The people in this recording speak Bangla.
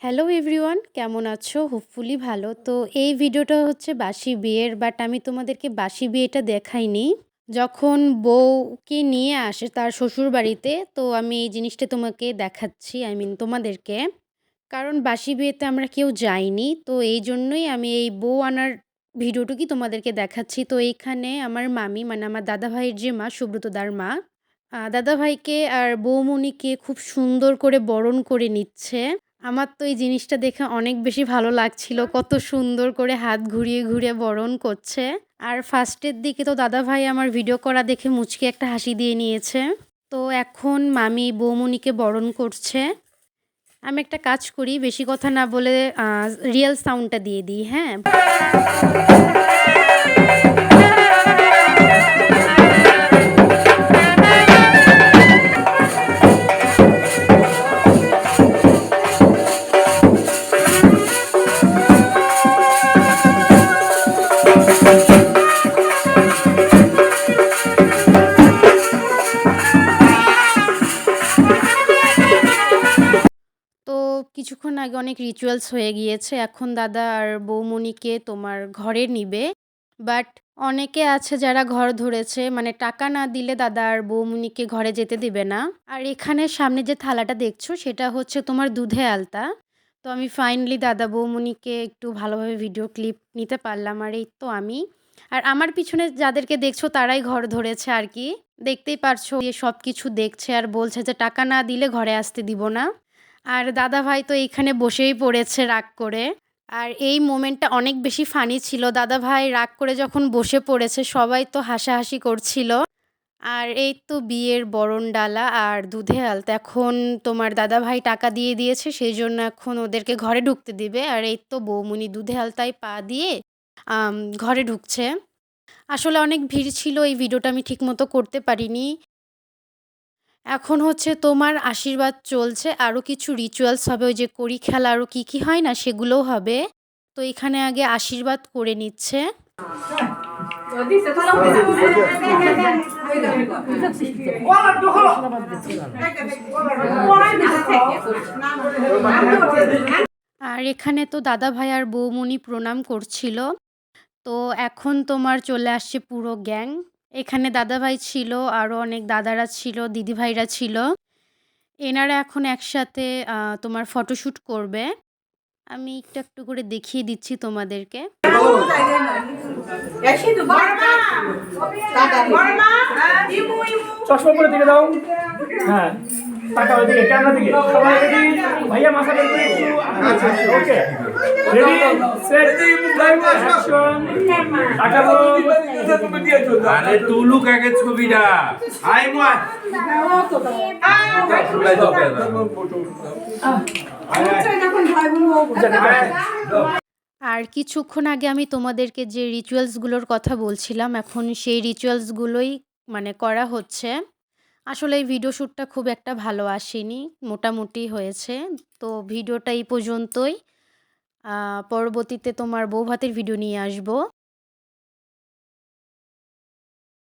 হ্যালো এভরিওয়ান, কেমন আছো? হোপফুলি ভালো। তো এই ভিডিওটা হচ্ছে বাসি বিয়ের, বাট আমি তোমাদেরকে বাসি বিয়েটা দেখাইনি। যখন বউকে নিয়ে আসে তার শ্বশুরবাড়িতে, তো আমি এই জিনিসটা তোমাকে দেখাচ্ছি, তোমাদেরকে। কারণ বাসি বিয়েতে আমরা কেউ যাইনি, তো এই জন্যই আমি এই বউ আনার ভিডিওটুকুই তোমাদেরকে দেখাচ্ছি। তো এইখানে আমার মামি, মানে আমার দাদাভাইয়ের যে মা, সুব্রতদার মা, দাদাভাইকে আর বৌমণিকে খুব সুন্দর করে বরণ করে নিচ্ছে। আমার তো এই জিনিসটা দেখে অনেক বেশি ভালো লাগছিল। কত সুন্দর করে হাত ঘুরিয়ে ঘুরিয়ে বরণ করছে। আর ফার্স্টের দিকে তো দাদাভাই আমার ভিডিও করা দেখে মুচকি একটা হাসি দিয়ে নিয়েছে। তো এখন মামি বৌমণিকে বরণ করছে। আমি একটা কাজ করি, বেশি কথা না বলে রিয়েল সাউন্ডটা দিয়ে দিই, হ্যাঁ। তো কিছুক্ষণ আগে অনেক রিচুয়ালস হয়ে গিয়েছে। এখন দাদা আর বৌমণিকে তোমার ঘরে নিবে। বাট অনেকে আছে যারা ঘর ধরেছে, মানে টাকা না দিলে দাদা আর বৌমণিকে ঘরে যেতে দিবে না। আর এখানে সামনে যে থালাটা দেখছো সেটা হচ্ছে তোমার দুধে আলতা। তো আমি ফাইনালি দাদা বৌমণিকে একটু ভালোভাবে ভিডিও ক্লিপ নিতে পারলাম। আর এই তো আমি আর আমার পিছনে যাদেরকে দেখছো তারাই ঘর ধরেছে আর কি। দেখতেই পারছো, সব কিছু দেখছে আর বলছে যে টাকা না দিলে ঘরে আসতে দিব না। আর দাদাভাই তো এইখানে বসেই পড়েছে রাগ করে। আর এই মোমেন্টটা অনেক বেশি ফানি ছিল। দাদাভাই রাগ করে যখন বসে পড়েছে সবাই তো হাসাহাসি করছিল। আর এই তো বিয়ের বরণ ডালা আর দুধে আলতা। এখন তোমার দাদাভাই টাকা দিয়ে দিয়েছে, সেই জন্য এখন ওদেরকে ঘরে ঢুকতে দিবে। আর এই তো বৌমনি দুধে আলতায় পা দিয়ে ঘরে ঢুকছে। আসলে অনেক ভিড় ছিল, এই ভিডিওটা আমি ঠিকমতো করতে পারিনি। এখন হচ্ছে তোমার আশীর্বাদ চলছে, আরও কিছু রিচুয়ালস হবে, ওই যে কড়ি খেলা আরও কী কী হয় না সেগুলোও হবে। তো এখানে আগে আশীর্বাদ করে নিচ্ছে। আর এখানে তো দাদা ভাই আর বৌমণি প্রণাম করছিল। তো এখন তোমার চলে আসছে পুরো গ্যাং। এখানে দাদাভাই ছিল, আরও অনেক দাদারা ছিল, দিদিভাইরা ছিল। এনারা এখন একসাথে তোমার ফটোশ্যুট করবে। আমি একটু একটু করে দেখিয়ে দিচ্ছি তোমাদেরকে। চশমা করে দিকে দাও। হ্যাঁ, টাকা ওইদিকে, ক্যামেরা দিকে। সবাই রেডি? ভাইয়া মাথা বের করে একটু। ওকে, রেডি সেট অ্যাকশন। টাকা দাও। আরে তুলুক আগে ছবিটা। আই মা আর কিছুক্ষণ আগে আমি তোমাদেরকে যে রিচুয়ালসগুলোর কথা বলছিলাম, এখন সেই রিচুয়ালসগুলোই মানে করা হচ্ছে। আসলে এই ভিডিও শ্যুটটা খুব একটা ভালো আসেনি, মোটামুটি হয়েছে। তো ভিডিওটা এই পর্যন্তই। পরবর্তীতে তোমার বউ ভাতের ভিডিও নিয়ে আসবো।